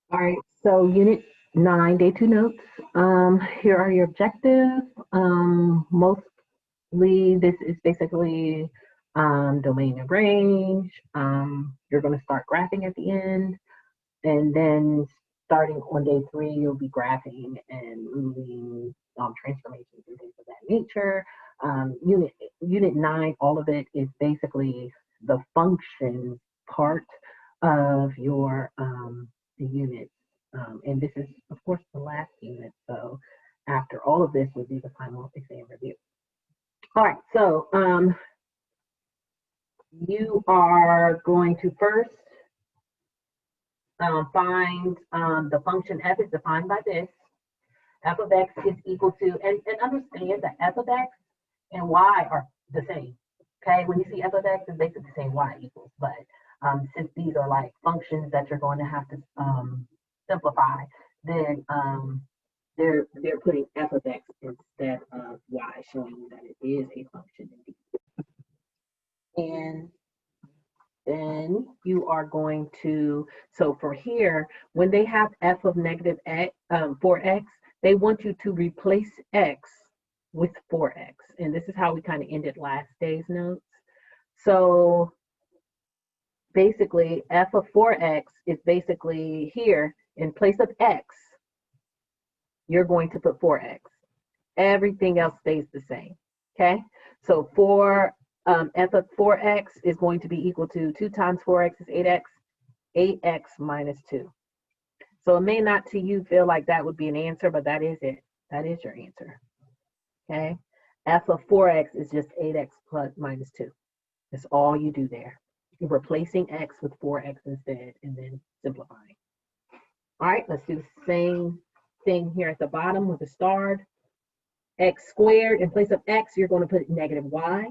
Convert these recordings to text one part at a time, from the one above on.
All right, so Unit 9, Day 2 notes. Here are your objectives. Mostly, this is basically domain and range. You're going to start graphing at the end, and then starting on day 3, you'll be graphing and moving transformations and things of that nature. Unit 9, all of it is basically the function part of your unit. And this is, of course, the last unit. So after all of this would be the final exam review. All right, so you are going to first find the function f is defined by this. F of x is equal to, and understand that f of x and y are the same. Okay, when you see f of x, it's basically saying y equals, but since these are like functions that you're going to have to simplify, then they're putting f of x instead of y, showing you that it is a function indeed. And then you are going to, so for here, when they have f of negative x, 4x, they want you to replace x with 4x. And this is how we kind of ended last day's notes. So basically, f of 4x is basically here, in place of x, you're going to put 4x. Everything else stays the same, okay? So f of 4x is going to be equal to 2 times 4x is 8x, 8x minus 2. So it may not to you feel like that would be an answer, but that is it. That is your answer, okay? F of 4x is just 8x plus minus 2. That's all you do there. You're replacing x with 4x instead and then simplifying. All right, let's do the same thing here at the bottom with the starred. X squared, in place of x, you're going to put negative y.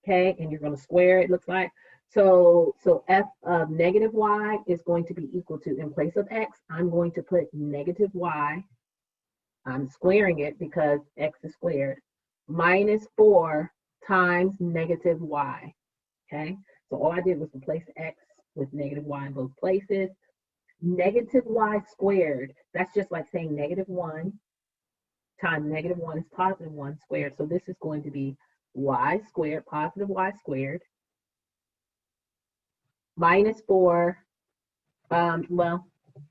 Okay, and you're going to square it, looks like. So f of negative y is going to be equal to, in place of x, I'm going to put negative y. I'm squaring it because x is squared, minus 4 times negative y. Okay, so all I did was replace x with negative y in both places. Negative y squared, that's just like saying negative 1 times negative 1 is positive 1 squared. So this is going to be y squared, positive y squared, minus 4, well,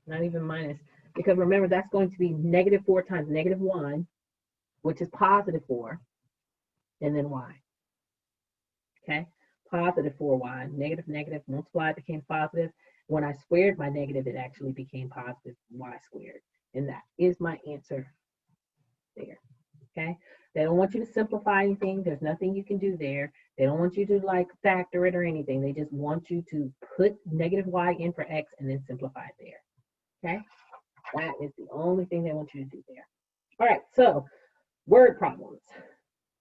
not even minus, because remember, that's going to be negative 4 times negative 1, which is positive 4, and then y. Okay, positive 4y, negative, negative, multiplied became positive. When I squared my negative, it actually became positive y squared. And that is my answer there. Okay, they don't want you to simplify anything. There's nothing you can do there. They don't want you to like factor it or anything. They just want you to put negative y in for x and then simplify it there. Okay, that is the only thing they want you to do there. All right, so word problems.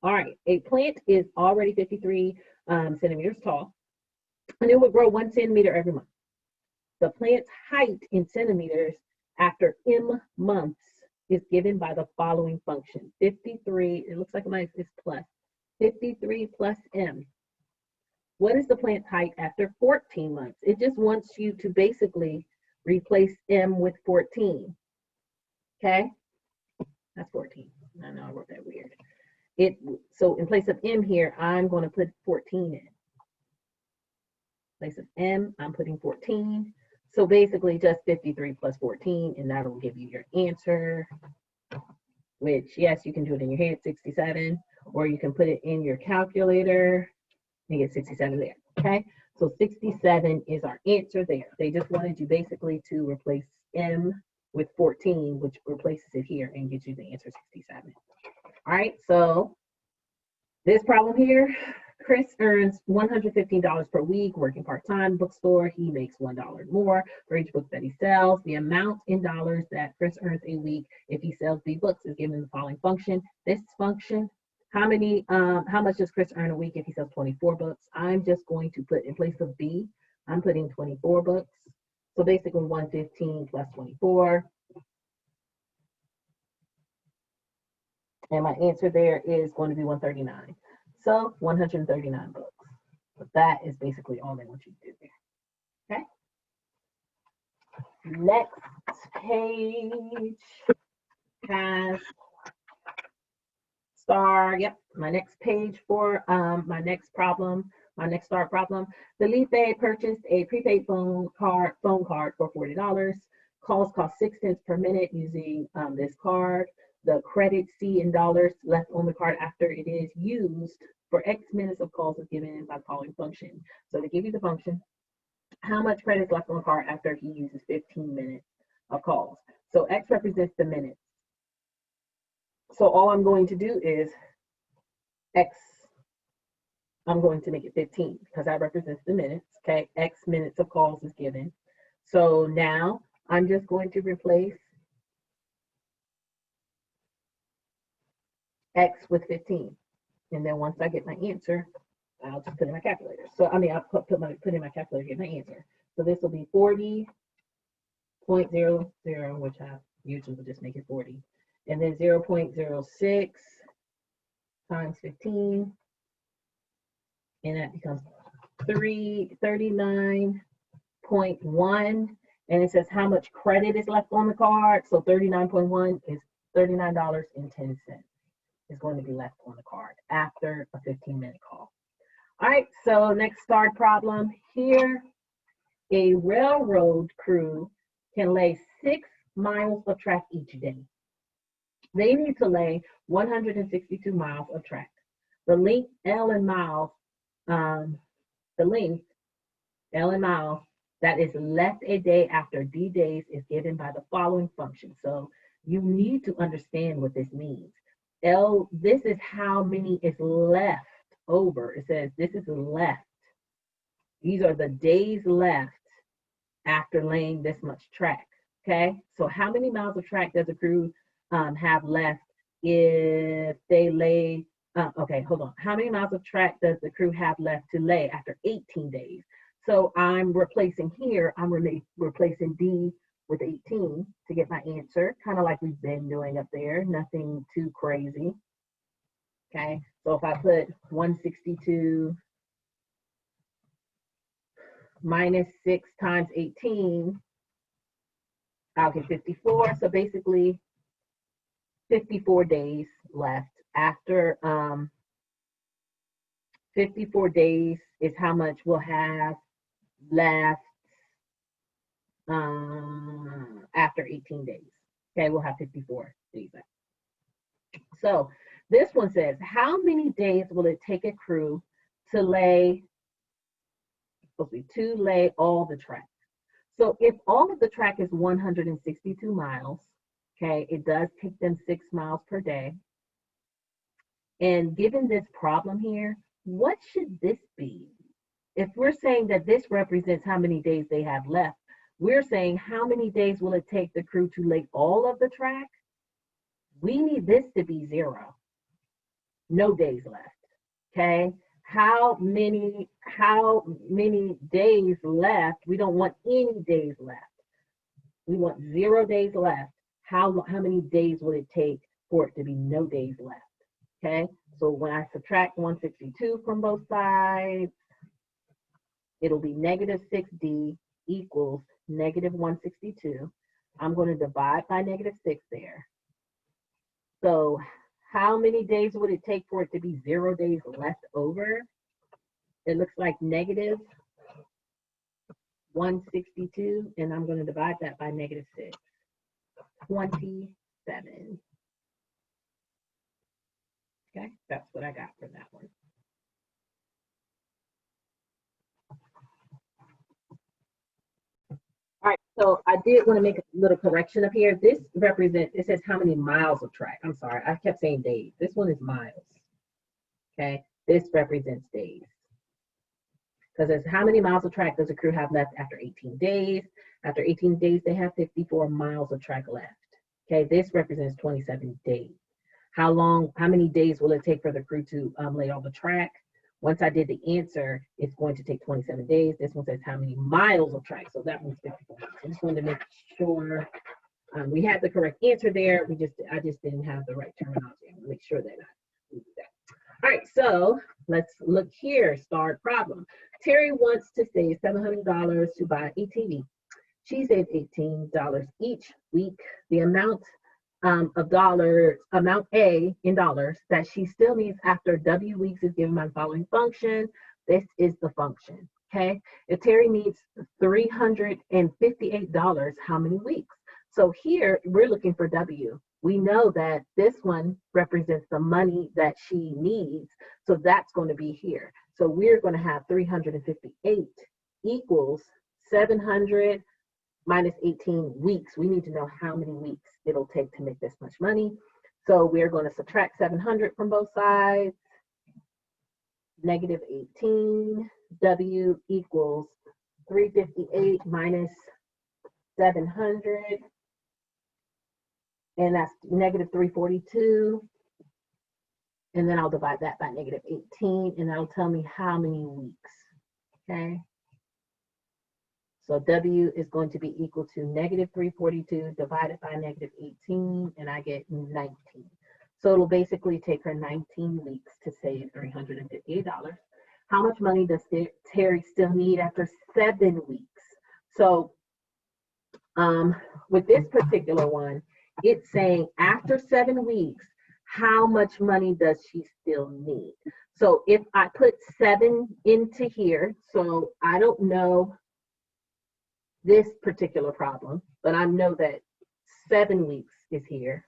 All right, a plant is already 53 centimeters tall, and it will grow 1 centimeter every month. The plant's height in centimeters after m months is given by the following function. 53, it looks like mine is plus. 53 plus m. What is the plant's height after 14 months? It just wants you to basically replace m with 14. Okay? That's 14. I know I wrote that weird. So in place of m here, I'm going to put 14 in. In place of m, I'm putting 14. So basically just 53 plus 14, and that'll give you your answer, which, yes, you can do it in your head, 67, or you can put it in your calculator and get 67 there, okay? So 67 is our answer there. They just wanted you basically to replace m with 14, which replaces it here and gets you the answer 67. All right, so this problem here, Chris earns $115 per week working part-time bookstore. He makes $1 more for each book that he sells. The amount in dollars that Chris earns a week if he sells B books is given the following function. This function, how much does Chris earn a week if he sells 24 books? I'm just going to put in place of B, I'm putting 24 books. So basically 115 plus 24. And my answer there is going to be 139. So 139 books. But that is basically all they want you to do there. Okay? Next page has star. Yep, my next page for my next problem, my next star problem. Felipe purchased a prepaid phone card for $40. Calls cost 6 cents per minute using this card. The credit C in dollars left on the card after it is used for X minutes of calls is given by the following function. So they give you the function. How much credit is left on the card after he uses 15 minutes of calls? So X represents the minutes. So all I'm going to do is X, I'm going to make it 15 because that represents the minutes. Okay, X minutes of calls is given. So now I'm just going to replace X with 15. And then once I get my answer, I'll just put in my calculator. So I mean, I'll put in my calculator to get my answer. So this will be 40.00, which I usually would just make it 40. And then 0.06 times 15. And that becomes 39.1. And it says how much credit is left on the card. So 39.1 is $39.10 is going to be left on the card after a 15-minute call. All right, so next start problem here. A railroad crew can lay 6 miles of track each day. They need to lay 162 miles of track. The length L in miles, that is left a day after D days is given by the following function. So you need to understand what this means. L, this is how many is left over. It says this is left. These are the days left after laying this much track. Okay, so how many miles of track does a crew have left if they lay, okay, hold on. How many miles of track does the crew have left to lay after 18 days? So I'm replacing here, I'm replacing D with 18 to get my answer, kind of like we've been doing up there, nothing too crazy. Okay, so if I put 162 minus 6 times 18, I'll get 54. So basically 54 days left. After 54 days is how much we'll have left after 18 days. Okay, we'll have 54 days left. So this one says, how many days will it take a crew to lay, all the track? So if all of the track is 162 miles, okay, it does take them 6 miles per day. And given this problem here, what should this be? If we're saying that this represents how many days they have left, we're saying how many days will it take the crew to lay all of the track? We need this to be 0. No days left, okay? How many days left? We don't want any days left. We want 0 days left. How many days will it take for it to be no days left? Okay, so when I subtract 162 from both sides, it'll be negative 6D equals negative 162. I'm going to divide by negative 6 there. So how many days would it take for it to be 0 days left over? It looks like negative 162, and I'm going to divide that by negative 6. 27. Okay, that's what I got for that one. All right, so I did want to make a little correction up here. This represents, it says how many miles of track. I'm sorry, I kept saying days. This one is miles. Okay, this represents days. Because it's how many miles of track does a crew have left after 18 days? After 18 days, they have 54 miles of track left. Okay, this represents 27 days. How many days will it take for the crew to lay all the track? Once I did the answer, it's going to take 27 days. This one says how many miles of track. So that one's 54 miles. I just wanted to make sure we had the correct answer there. I just didn't have the right terminology. I want to make sure that I do that. All right, so let's look here. Start problem. Terry wants to save $700 to buy a TV. She saved $18 each week. The amount amount A in dollars that she still needs after W weeks is given by the following function. This is the function. Okay. If Terry needs $358, how many weeks? So here we're looking for W. We know that this one represents the money that she needs. So that's going to be here. So we're going to have 358 equals 700 minus 18 weeks. We need to know how many weeks it'll take to make this much money. So we're going to subtract 700 from both sides. Negative 18. W equals 358 minus 700. And that's negative 342. And then I'll divide that by negative 18, and that'll tell me how many weeks. Okay. So W is going to be equal to negative 342 divided by negative 18, and I get 19. So it'll basically take her 19 weeks to save $358. How much money does Terry still need after 7 weeks? So with this particular one, it's saying after 7 weeks, how much money does she still need? So if I put 7 into here, so I don't know this particular problem, but I know that 7 weeks is here.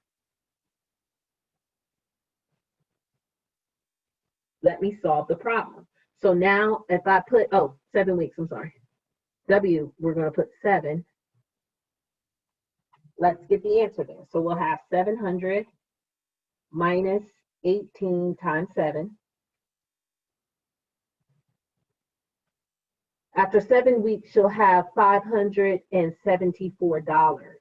Let me solve the problem. So now if I put, 7 weeks, I'm sorry. W, we're going to put 7. Let's get the answer there. So we'll have 700 minus 18 times 7. After 7 weeks, she'll have $574,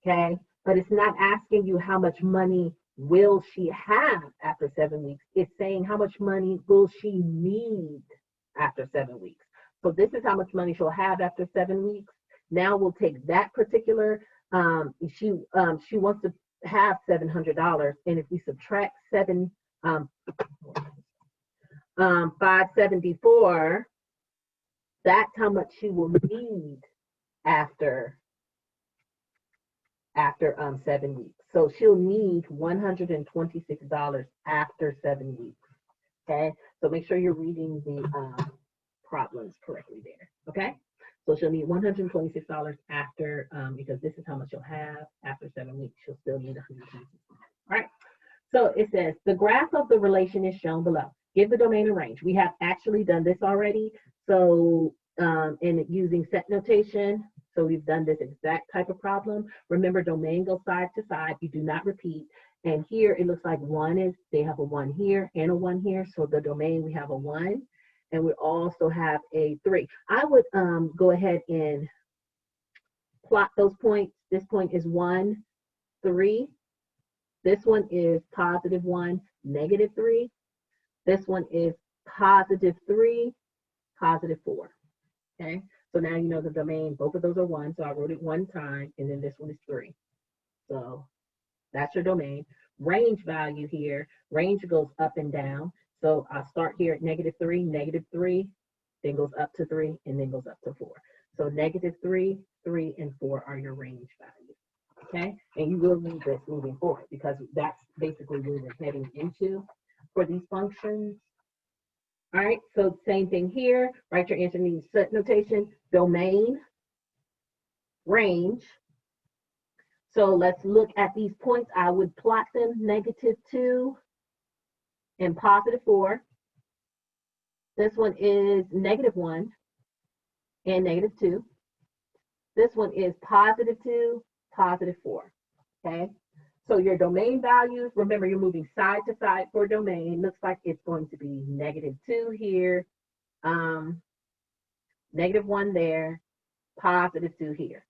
okay? But it's not asking you how much money will she have after 7 weeks. It's saying how much money will she need after 7 weeks. So this is how much money she'll have after 7 weeks. Now we'll take that particular, she wants to have $700, and if we subtract 574, that's how much she will need after 7 weeks. So she'll need $126 after 7 weeks. Okay, so make sure you're reading the problems correctly there. Okay, so she'll need $126 after, because this is how much she'll have after 7 weeks. She'll still need $126. All right. So it says the graph of the relation is shown below. Give the domain a range. We have actually done this already. So in using set notation, so we've done this exact type of problem. Remember, domain goes side to side. You do not repeat. And here it looks like they have a 1 here and a 1 here. So the domain, we have a 1, and we also have a 3. I would go ahead and plot those points. This point is 1, 3. This one is positive 1, negative 3. This one is positive 3, positive 4. Okay, so now you know the domain, both of those are 1, so I wrote it 1 time, and then this one is 3. So that's your domain. Range value here, range goes up and down. So I'll start here at negative 3, then goes up to 3, and then goes up to 4. So negative 3, 3, and 4 are your range values. Okay, and you will need this moving forward because that's basically where we're heading into for these functions. All right, so same thing here. Write your answer in set notation, domain, range. So let's look at these points. I would plot them negative 2 and positive 4. This one is negative 1 and negative 2. This one is positive 2, positive 4. Okay, so your domain values, remember you're moving side to side for domain. Looks like it's going to be negative 2 here, negative 1 there, positive 2 here.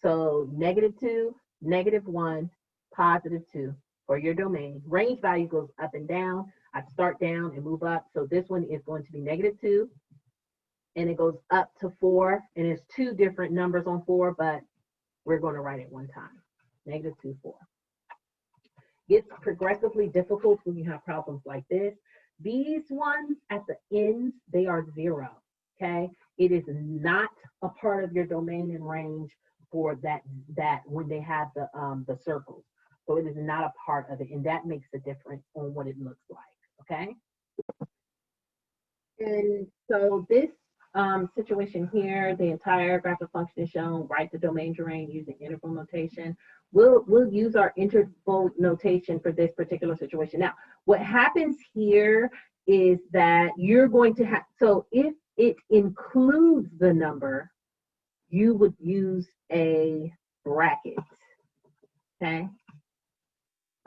So negative 2, negative 1, positive 2 for your domain. Range value goes up and down. I start down and move up. So this one is going to be negative 2, and it goes up to 4. And it's 2 different numbers on 4, but we're going to write it 1 time. Negative 2, 4. It's progressively difficult when you have problems like this. These ones at the ends, they are 0. Okay, it is not a part of your domain and range for that when they have the circles. So it is not a part of it, and that makes a difference on what it looks like. Okay. And so this situation here, the entire graphic function is shown. Write the domain terrain using interval notation. We'll use our interval notation for this particular situation. Now, what happens here is that you're going to have, so if it includes the number, you would use a bracket. Okay.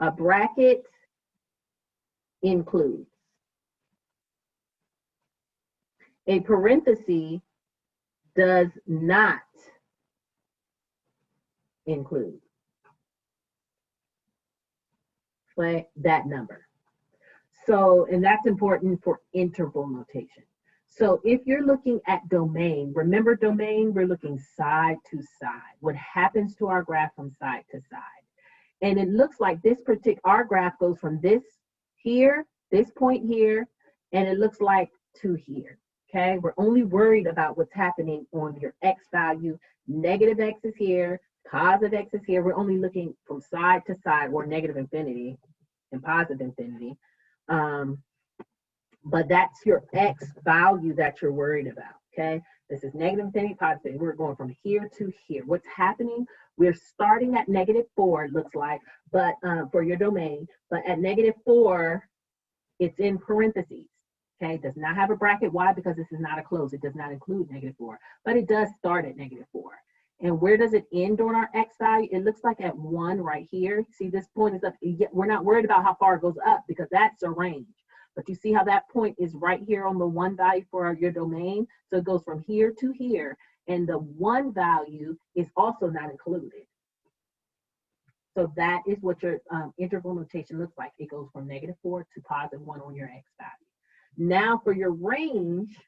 A bracket includes. A parenthesis does not include that number. So, and that's important for interval notation. So if you're looking at domain, remember domain, we're looking side to side. What happens to our graph from side to side? And it looks like this our graph goes from this here, this point here, and it looks like to here. Okay, we're only worried about what's happening on your x value. Negative x is here, positive x is here. We're only looking from side to side, or negative infinity and positive infinity. But that's your x value that you're worried about. Okay, this is negative infinity, positive infinity. We're going from here to here. What's happening? We're starting at -4, it looks like, but for your domain, but at -4, it's in parentheses. Okay, does not have a bracket. Why? Because this is not a close. It does not include -4, but it does start at -4. And where does it end on our x value? It looks like at 1 right here. See, this point is up. We're not worried about how far it goes up because that's a range. But you see how that point is right here on the 1 value for your domain? So it goes from here to here, and the 1 value is also not included. So that is what your interval notation looks like. It goes from -4 to +1 on your x value. Now for your range,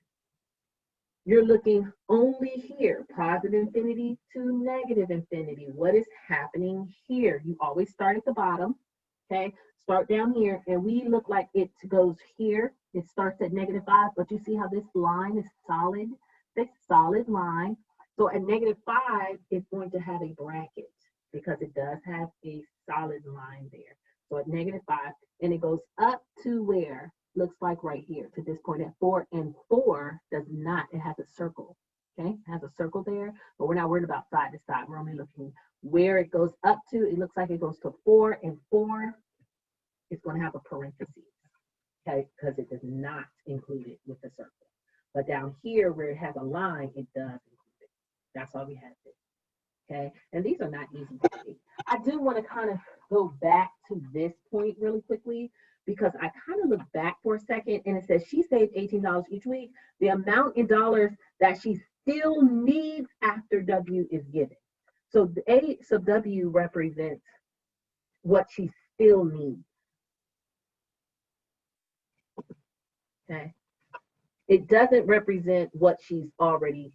you're looking only here, positive infinity to negative infinity. What is happening here? You always start at the bottom, okay? Start down here, and we look like it goes here. It starts at -5, but you see how this line is solid? This solid line. So at -5, it's going to have a bracket because it does have a solid line there. So at -5, and it goes up to where? Looks like right here to this point at 4, and 4 does not, it has a circle. Okay, it has a circle there, but we're not worried about side to side. We're only looking where it goes up to. It looks like it goes to 4, and 4 is going to have a parenthesis, okay, because it does not include it with the circle. But down here where it has a line, it does include it. That's all we have to do. Okay, and these are not easy to see. I do want to kind of go back to this point really quickly, because I kind of look back for a second, and it says she saved $18 each week. The amount in dollars that she still needs after W is given. So the A sub W represents what she still needs. Okay. It doesn't represent what she's already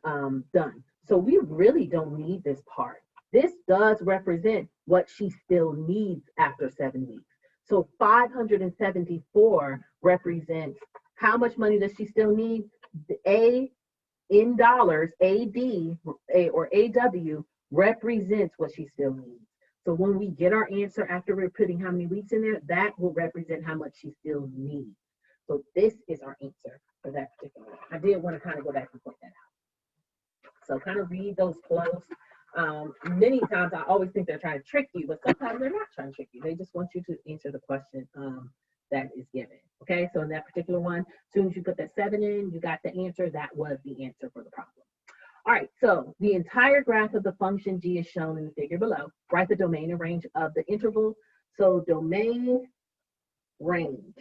done. So we really don't need this part. This does represent what she still needs after 7 weeks. So 574 represents how much money does she still need? The A in dollars, AD or AW represents what she still needs. So when we get our answer after we're putting how many weeks in there, that will represent how much she still needs. So this is our answer for that particular one. I did want to kind of go back and point that out. So kind of read those close. Many times I always think they're trying to trick you, but sometimes they're not trying to trick you. They just want you to answer the question that is given. Okay, so in that particular one, as soon as you put that 7 in, you got the answer. That was the answer for the problem. All right, so the entire graph of the function g is shown in the figure below. Write the domain and range of the interval. So domain, range,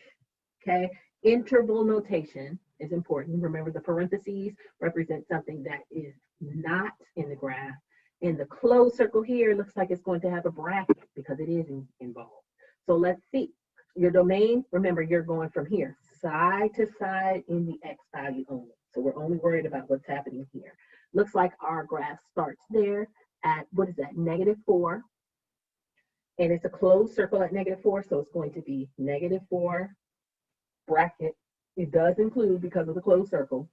okay? Interval notation is important. Remember, the parentheses represent something that is not in the graph. And the closed circle here looks like it's going to have a bracket because it is involved. So let's see. Your domain, remember, you're going from here, side to side in the x value only. So we're only worried about what's happening here. Looks like our graph starts there at, what is that, -4. And it's a closed circle at -4, so it's going to be -4 bracket. It does include because of the closed circle.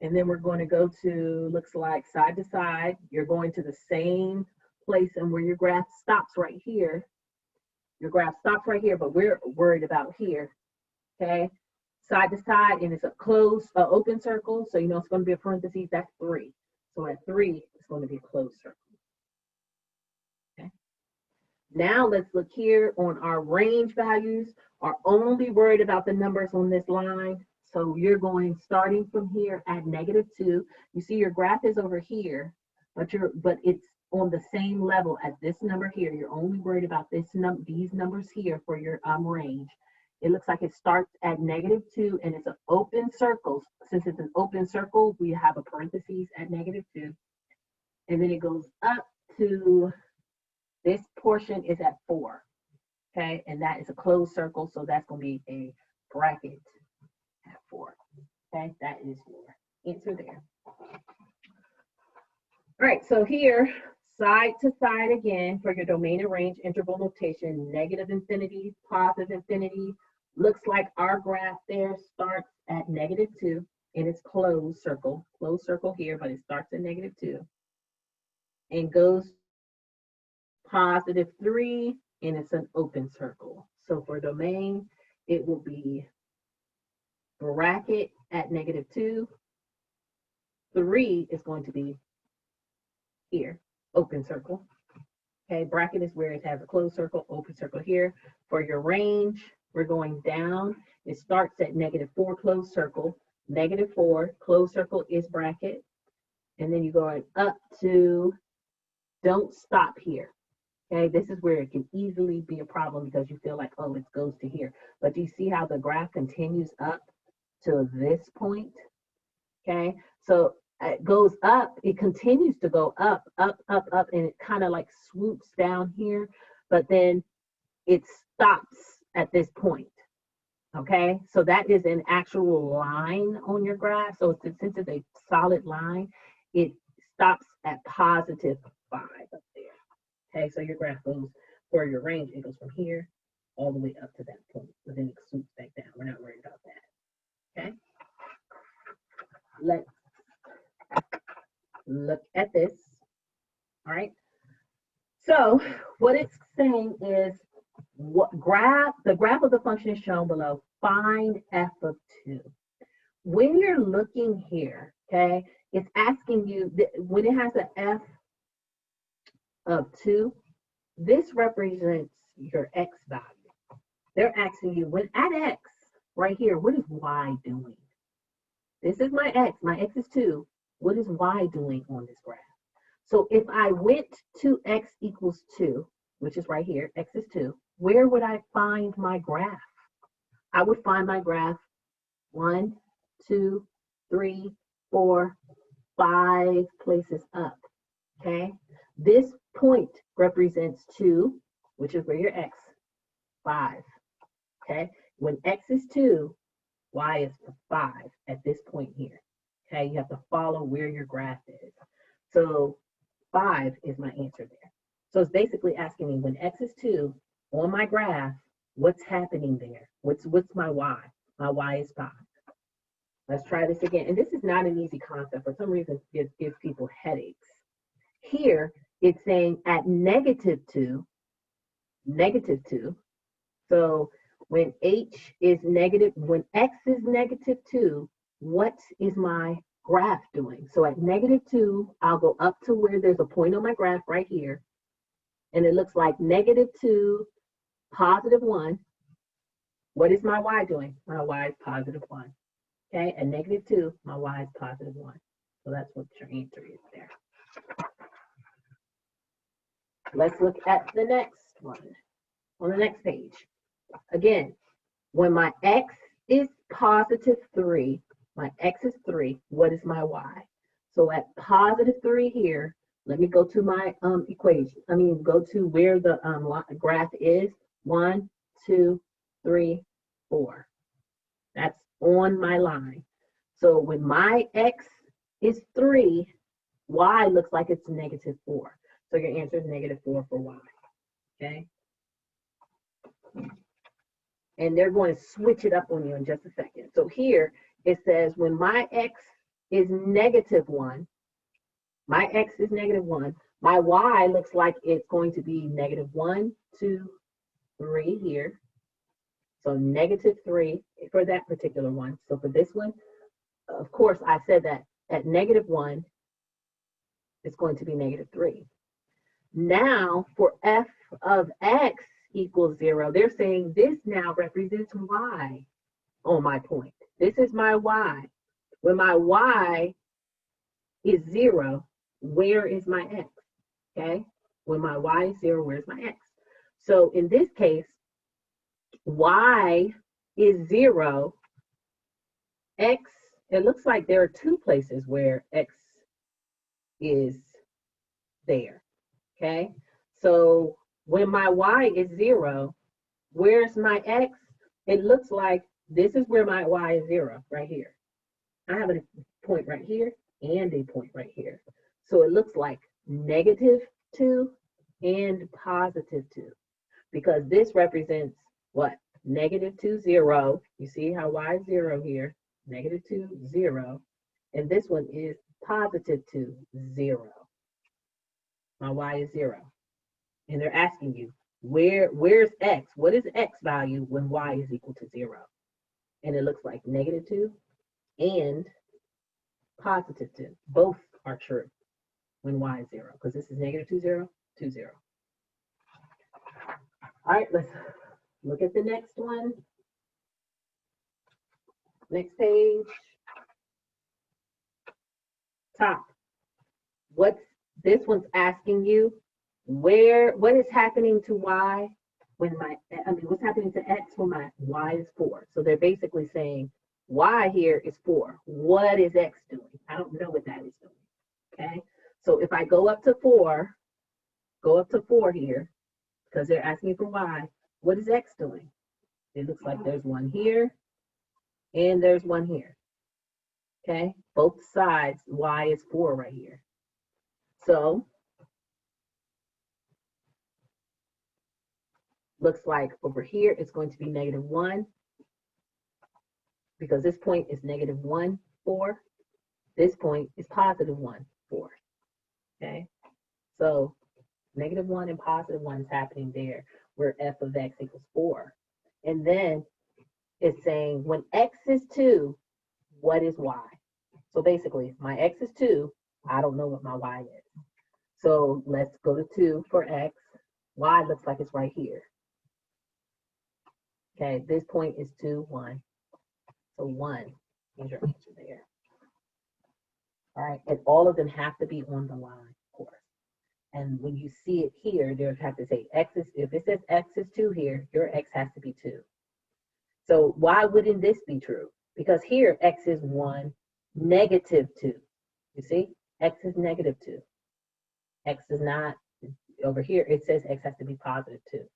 And then we're going to go to, looks like side to side. You're going to the same place and where your graph stops right here. Your graph stops right here, but we're worried about here, okay? Side to side, and it's a closed, open circle. So you know it's going to be a parentheses, that's 3. So at 3, it's going to be a closed circle, okay? Now let's look here on our range values. Are only worried about the numbers on this line. So you're going starting from here at -2. You see your graph is over here, but it's on the same level as this number here. You're only worried about these numbers here for your range. It looks like it starts at -2 and it's an open circle. Since it's an open circle, we have a parentheses at -2. And then it goes up to this portion is at 4. Okay, and that is a closed circle, so that's going to be a bracket at 4. Okay, that is your answer there. All right, so here, side to side again for your domain and range interval notation, negative infinity, positive infinity. Looks like our graph there starts at -2 and it's closed circle here, but it starts at -2 and goes +3 and it's an open circle. So for domain, it will be bracket at -2. 3 is going to be here, open circle. Okay, bracket is where it has a closed circle, open circle here. For your range, we're going down. It starts at -4, closed circle. -4, closed circle is bracket. And then you're going up to, don't stop here. Okay, this is where it can easily be a problem because you feel like, oh, it goes to here. But do you see how the graph continues up to this point? Okay, so it goes up, it continues to go up, up, up, up, and it kind of like swoops down here, but then it stops at this point. Okay, so that is an actual line on your graph. So since it's a solid line, it stops at +5 up there. Okay, so your graph goes, for your range, it goes from here all the way up to that point, but then it swoops back down. We're not worried about that. Okay, let's look at this. All right, so what it's saying is the graph of the function is shown below. Find f of 2. When you're looking here, okay, it's asking you when it has an f of 2, this represents your x value. They're asking you, when at x, right here, what is y doing? This is my x is 2. What is y doing on this graph? So if I went to x equals 2, which is right here, x is 2, where would I find my graph? I would find my graph 1, 2, 3, 4, 5 places up, okay? This point represents 2, which is where your x, 5, okay? When x is 2, y is 5 at this point here, okay? You have to follow where your graph is. So 5 is my answer there. So it's basically asking me when x is 2 on my graph, what's happening there? What's my y? My y is 5. Let's try this again. And this is not an easy concept. For some reason, it gives people headaches. Here, it's saying at -2, -2. So when h is negative, when x is -2, what is my graph doing? So at -2, I'll go up to where there's a point on my graph right here. And it looks like -2, +1. What is my y doing? My y is +1. Okay, at -2, my y is +1. So that's what your answer is there. Let's look at the next one on the next page. Again, when my x is +3, my x is 3, what is my y? So at +3 here, let me go to my equation. Go to where the graph is. 1, 2, 3, 4. That's on my line. So when my x is 3, y looks like it's -4. So your answer is -4 for y. Okay? And they're going to switch it up on you in just a second. So here it says when my x is -1. My x is -1. My y looks like it's going to be -1, 2, 3 here. So -3 for that particular one. So for this one, of course, I said that at -1, it's going to be -3. Now, for f of x equals 0, they're saying this now represents y on my point. This is my y. When my y is 0, where is my x? Okay? When my y is 0, where's my x? So in this case, y is 0, x, it looks like there are two places where x is there. Okay? So when my y is 0, where's my x? It looks like this is where my y is 0, right here. I have a point right here and a point right here. So it looks like -2 and +2, because this represents what? -2, 0. You see how y is 0 here? -2, 0. And this one is +2, 0. My y is 0. And they're asking you, where's x? What is x value when y is equal to 0? And it looks like -2 and +2. Both are true when y is 0, because this is -2, 0, 2, 0. All right, let's look at the next one. Next page. Top. This one's asking you, what is happening to y when what's happening to x when my y is 4? So they're basically saying y here is 4. What is x doing? I don't know what that is doing. Okay, so if I go up to 4 here, because they're asking for y, what is x doing? It looks like there's one here and there's one here. Okay, both sides, y is 4 right here. So looks like over here it's going to be -1, because this point is -1, 4. This point is +1, 4. Okay, so -1 and +1 is happening there, where f of x equals 4. And then it's saying when x is 2, what is y? So basically, my x is 2, I don't know what my y is. So let's go to 2 for x. Y looks like it's right here. Okay, this point is 2, 1. So 1 is your answer there. All right, and all of them have to be on the line, of course. And when you see it here, they have to say x is, if it says x is 2 here, your x has to be 2. So why wouldn't this be true? Because here x is 1, -2. You see, x is -2. X is not, over here it says x has to be +2.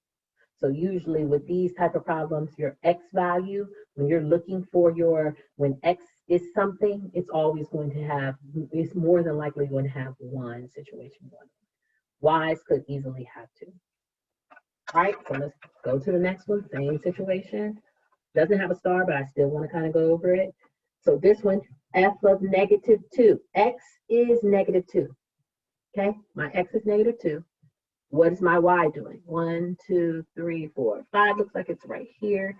So usually with these type of problems, your x value, when you're looking for when x is something, it's always going to have, it's more than likely going to have 1, situation 1. Y's could easily have 2. All right, so let's go to the next one, same situation. Doesn't have a star, but I still want to kind of go over it. So this one, f of -2. X is -2. Okay, my x is -2. What is my y doing? 1, 2, 3, 4, 5. Looks like it's right here,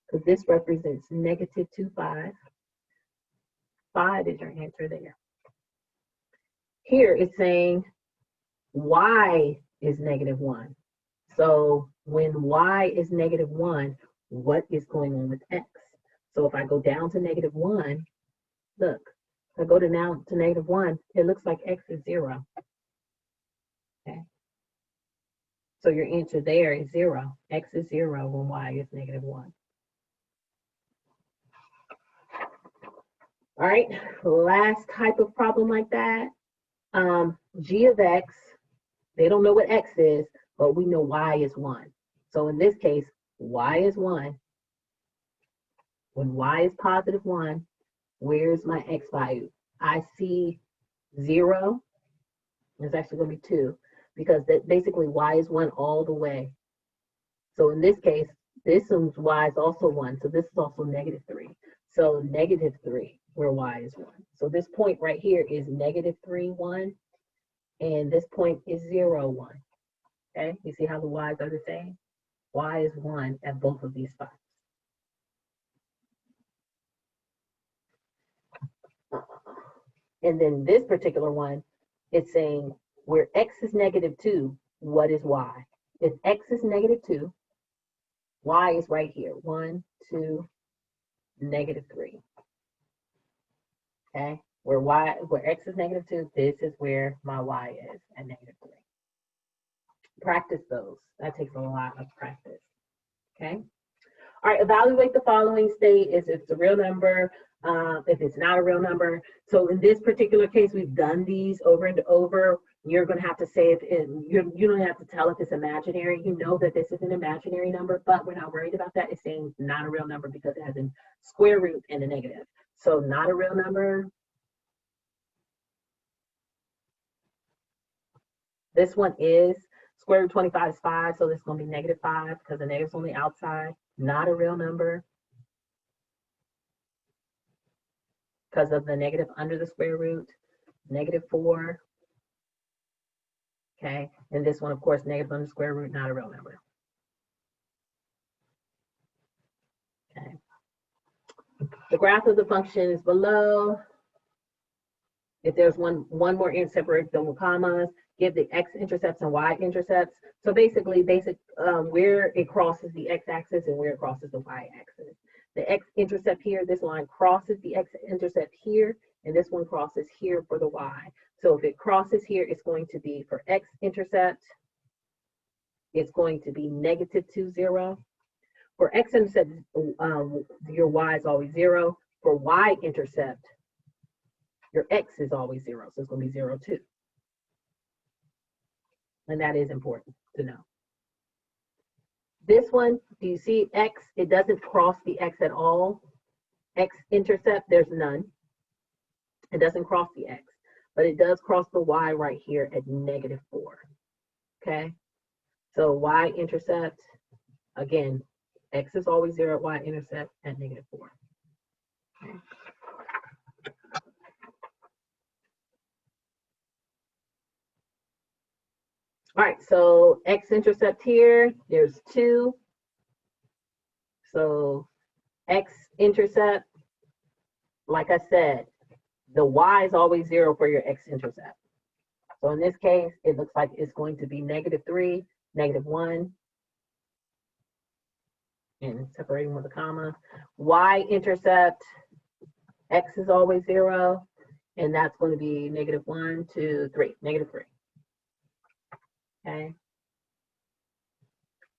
because this represents -2, 5. 5 is your answer there. Here it's saying y is -1. So when y is -1, what is going on with x? So if I go down to -1, look, if I go down to -1, it looks like x is 0. Okay. So your answer there is 0. X is 0 when y is -1. All right, last type of problem like that. G of x, they don't know what x is, but we know y is 1. So in this case, y is 1. When y is +1, where's my x value? I see 0. It's actually going to be 2, because that basically y is 1 all the way. So in this case, this one's y is also 1, so this is also -3. So -3. where y is 1. So this point right here is -3, 1, and this point is 0, 1. Okay, you see how the y's are the same? Y is 1 at both of these spots. And then this particular one, it's saying where x is -2, what is y? If x is -2, y is right here. 1, 2, -3. Okay, where x is -2, this is where my y is at -3. Practice those. That takes a lot of practice. Okay. All right, evaluate the following. State is if it's a real number, if it's not a real number. So in this particular case, we've done these over and over. You're going to have to say you don't have to tell if it's imaginary. You know that this is an imaginary number, but we're not worried about that. It's saying not a real number because it has a square root and a negative. So not a real number. This one is square root 25 is 5, so this is going to be -5 because the negative's on the outside. Not a real number because of the negative under the square root. -4. Okay, and this one, of course, negative under the square root, not a real number. Okay. The graph of the function is below. If there's one more separate them with commas, give the x-intercepts and y-intercepts. So basically, where it crosses the x-axis and where it crosses the y-axis. The x-intercept here, this line crosses the x-intercept here, and this one crosses here for the y. So if it crosses here, it's going to be for x-intercept, it's going to be -2, 0. For x-intercept, your y is always 0. For y-intercept, your x is always 0, so it's going to be 0, 2. And that is important to know. This one, do you see x? It doesn't cross the x at all. X-intercept, there's none. It doesn't cross the x, but it does cross the y right here at -4. Okay? So y-intercept, again, x is always 0, y-intercept at -4. Okay. All right, so x-intercept here, there's 2. So x-intercept, like I said, the y is always 0 for your x-intercept. So in this case, it looks like it's going to be -3, -1, and separating with a comma. Y-intercept, x is always 0, and that's going to be -1, 2, 3, -3. Okay.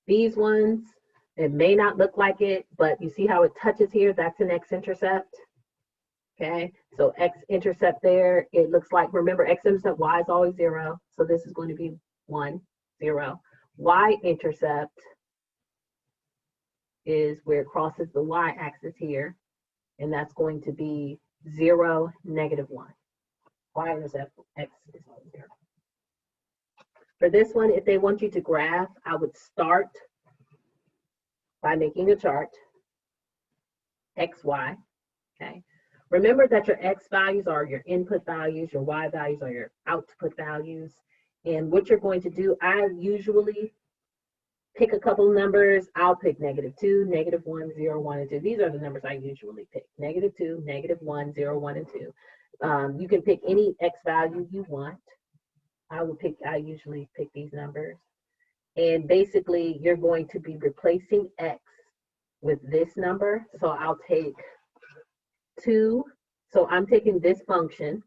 These ones, it may not look like it, but you see how it touches here? That's an x-intercept. Okay, so x-intercept there, it looks like, remember, x-intercept, y is always 0. So this is going to be 1, 0. Y-intercept is where it crosses the y-axis here, and that's going to be 0, -1. Y-intercept, x is always 0. For this one, if they want you to graph, I would start by making a chart, x, y, okay? Remember that your x values are your input values, your y values are your output values. And what you're going to do, I usually pick a couple numbers. I'll pick -2, -1, 0, 1, and 2. These are the numbers I usually pick, -2, -1, 0, 1, and 2. You can pick any x value you want. I usually pick these numbers. And basically, you're going to be replacing x with this number. So I'll take 2. So I'm taking this function.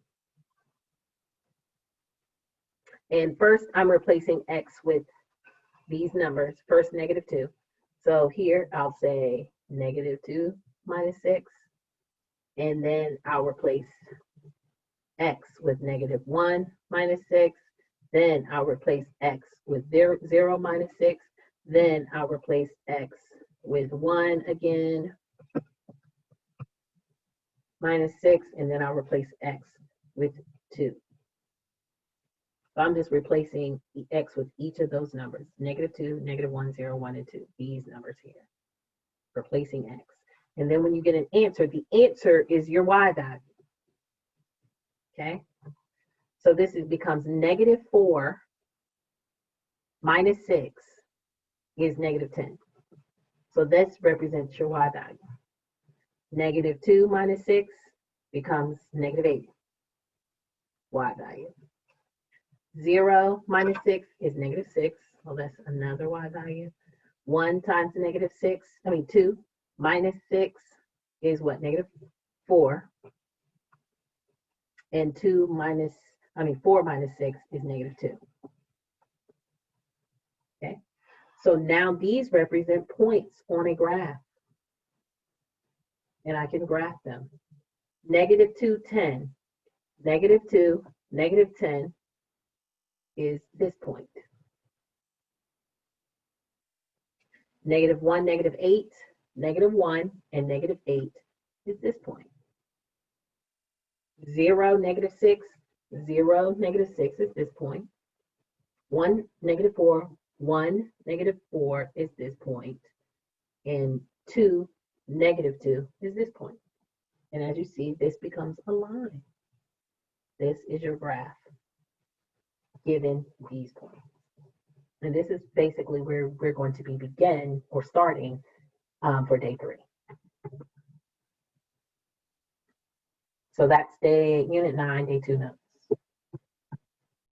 And first, I'm replacing x with these numbers. First, -2. So here, I'll say -2 minus 6. And then I'll replace x with -1 minus 6. Then I'll replace x with 0 minus 6. Then I'll replace x with 1 again, minus 6. And then I'll replace x with 2. So I'm just replacing x with each of those numbers, -2, -1, 0, 1, and 2. These numbers here, replacing x. And then when you get an answer, the answer is your y value. Okay? So this becomes -4 minus 6 is -10. So this represents your y value. -2 minus 6 becomes -8 y value. 0 minus 6 is -6. Well, that's another y value. 1 times -6, 2 minus 6 is what? -4. And 4 minus 6 is -2. Okay. So now these represent points on a graph. And I can graph them. -2, 10. -2, -10 is this point. -1, -8, -1, and -8 is this point. 0, -6, 0, -6 is this point. 1, -4, 1, -4 is this point. And 2, -2 is this point. And as you see, this becomes a line. This is your graph given these points. And this is basically where we're going to be beginning or starting for day 3. So that's Unit 9, Day 2 notes.